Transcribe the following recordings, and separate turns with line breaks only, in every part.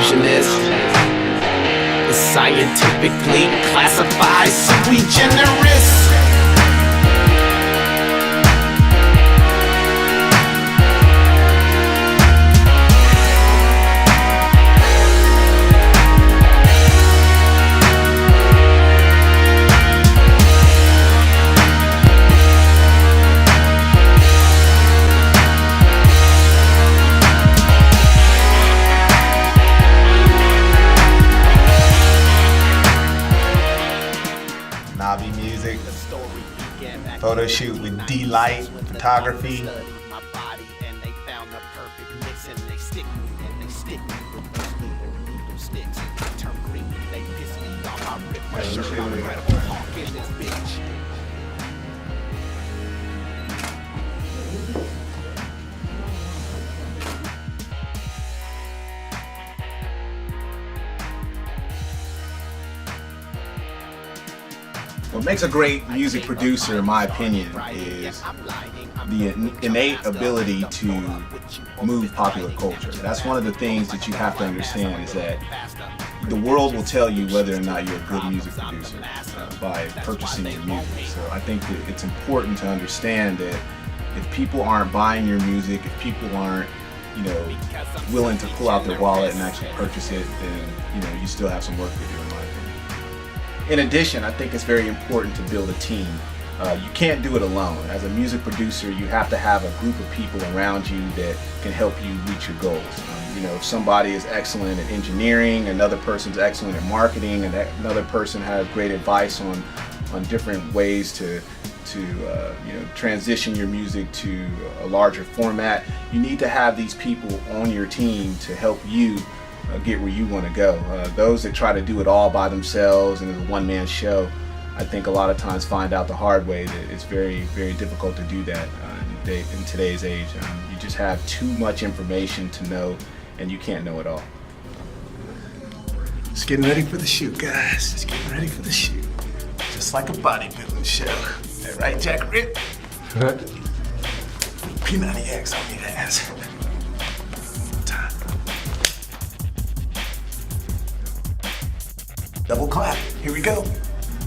illusionist. The scientifically classified sui generis.
Nav-Vii music, photo shoot with D-Light photography. What makes a great music producer, in my opinion, is the innate ability to move popular culture. That's one of the things that you have to understand, is that the world will tell you whether or not you're a good music producer by purchasing your music. So I think that it's important to understand that if people aren't buying your music, if people aren't, willing to pull out their wallet and actually purchase it, then, you still have some work to do, in my opinion. In addition, I think it's very important to build a team. You can't do it alone. As a music producer, you have to have a group of people around you that can help you reach your goals. If somebody is excellent at engineering, another person's excellent at marketing, and another person has great advice on different ways to transition your music to a larger format, you need to have these people on your team to help you get where you want to go. Those that try to do it all by themselves and as a one-man show, I think a lot of times find out the hard way that it's very, very difficult to do that in today's age. You just have too much information to know, and you can't know it all.
Just getting ready for the shoot, guys. Just getting ready for the shoot. Just like a bodybuilding show. That right, Jac Rip? P90X on your ass. Double clap. Here we go.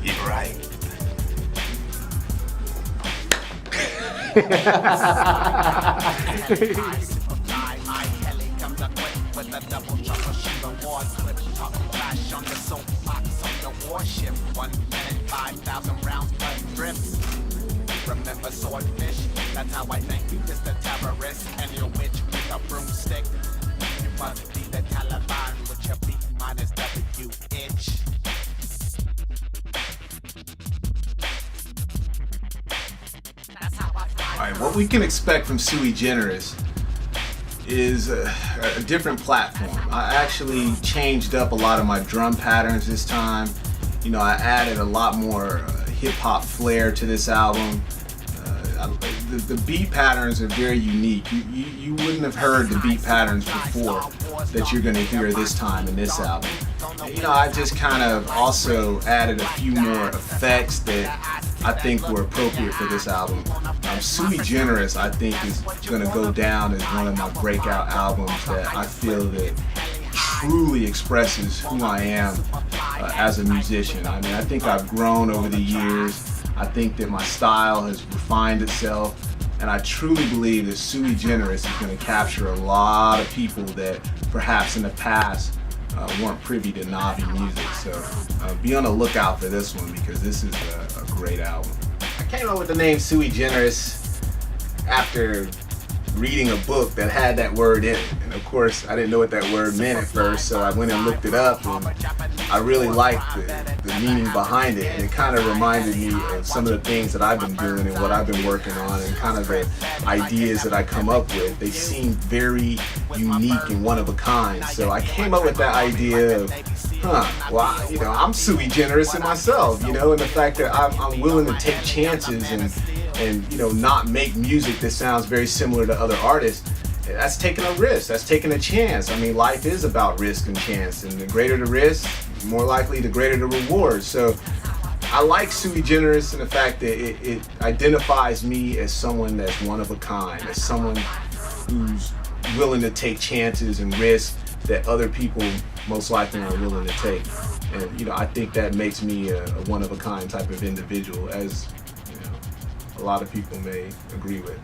You're right.
Remember swordfish? That's how I thank you, Mr. Terrorist. And your witch with a broomstick. You must be the Taliban with your B minus W itch.
Alright, what we can expect from Sui Generis is a different platform. I actually changed up a lot of my drum patterns this time. I added a lot more hip-hop flair to this album. The beat patterns are very unique. You wouldn't have heard the beat patterns before that you're going to hear this time in this album. I just kind of also added a few more effects that I think were appropriate for this album. Sui Generis, I think, is going to go down as one of my breakout albums that I feel that truly expresses who I am as a musician. I think I've grown over the years. I think that my style has refined itself, and I truly believe that Sui Generis is going to capture a lot of people that perhaps in the past weren't privy to Nav-Vii music. So be on the lookout for this one, because this is a great album. I came up with the name Sui Generis after reading a book that had that word in it, and of course I didn't know what that word meant at first, so I went and looked it up, and I really liked the meaning behind it, and it kind of reminded me of some of the things that I've been doing and what I've been working on, and kind of the ideas that I come up with. They seem very unique and one of a kind, so I came up with that idea of, I'm Sui Generis in myself, and the fact that I'm willing to take chances and not make music that sounds very similar to other artists. That's taking a risk, that's taking a chance. Life is about risk and chance, and the greater the risk, more likely the greater the reward. So I like Sui Generis in the fact that it identifies me as someone that's one of a kind, as someone who's willing to take chances and risk that other people most likely are willing to take. And you know, I think that makes me a one-of-a-kind type of individual, as you know, a lot of people may agree with.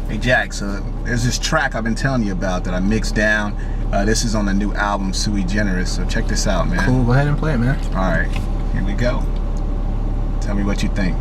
Hey Jack, so there's this track I've been telling you about that I mixed down. This is on the new album Sui Generis, so check this out, man.
Cool, go ahead and play it, man.
All right, here we go. Tell me what you think.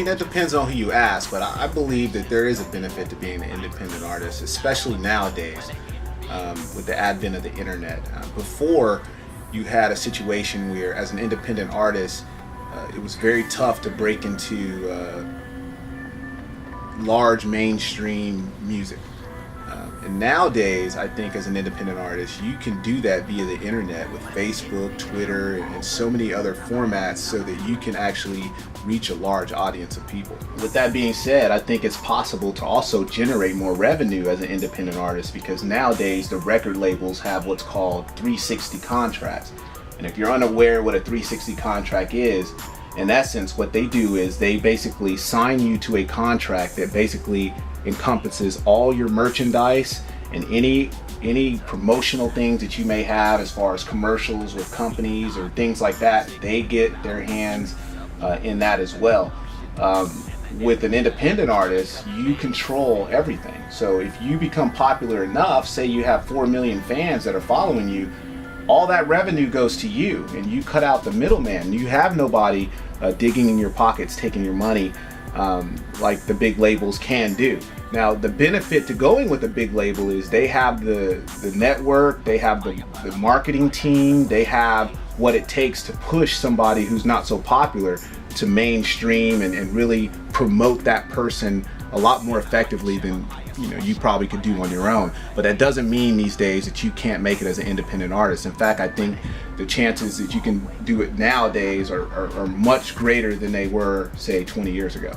That depends on who you ask, but I believe that there is a benefit to being an independent artist, especially nowadays with the advent of the internet. Before, you had a situation where, as an independent artist, it was very tough to break into large mainstream music. And nowadays, I think as an independent artist, you can do that via the internet with Facebook, Twitter, and so many other formats so that you can actually reach a large audience of people. With that being said, I think it's possible to also generate more revenue as an independent artist, because nowadays the record labels have what's called 360 contracts. And if you're unaware what a 360 contract is, in essence, what they do is they basically sign you to a contract that basically encompasses all your merchandise and any promotional things that you may have as far as commercials with companies or things like that. They get their hands in that as well. With an independent artist, you control everything. So if you become popular enough, say you have 4 million fans that are following you, all that revenue goes to you, and you cut out the middleman. You have nobody digging in your pockets, taking your money like the big labels can do. Now, the benefit to going with a big label is they have the network, they have the marketing team, they have what it takes to push somebody who's not so popular to mainstream and really promote that person a lot more effectively than you probably could do on your own. But that doesn't mean these days that you can't make it as an independent artist. In fact, I think the chances that you can do it nowadays are much greater than they were, say, 20 years ago.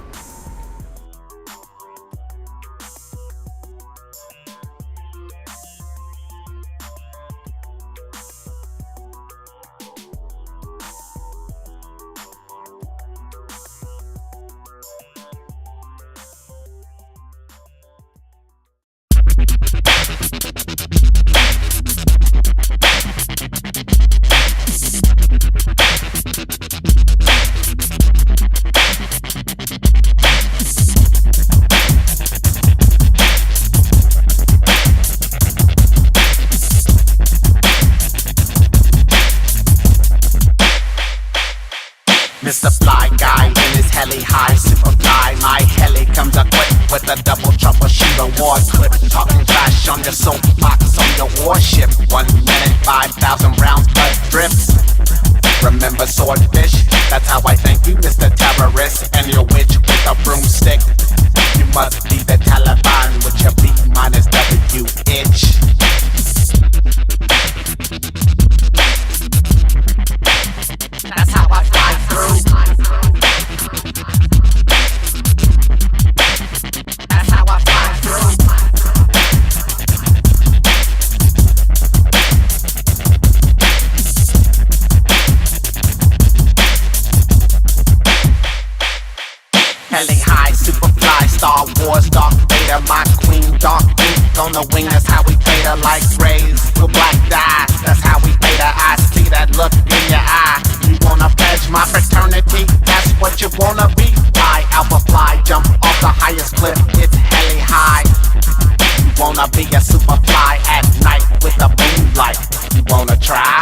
Mr. Fly Guy in his heli high, super fly. My heli comes equipped with a double troubleshooter war clip. Talking trash on your soapbox on your warship. 1 minute, 5,000 rounds, blood drips. Remember swordfish? That's how I thank you, Mr. Terrorist. And your witch with a broomstick. You must be the Taliban with your B minus W itch. That's how I fly through. That's how I fly through. Heli high, super fly, Star Wars, Darth Vader, my queen, dark ink on the wing. That's how we played her like rays with black dye. That's how we played her. I see that look in your eye. You wanna pledge my fraternity? That's what you wanna be. Fly, alpha fly, jump off the highest cliff. It's heli high. You wanna be a super fly at night with a boom light? You wanna try?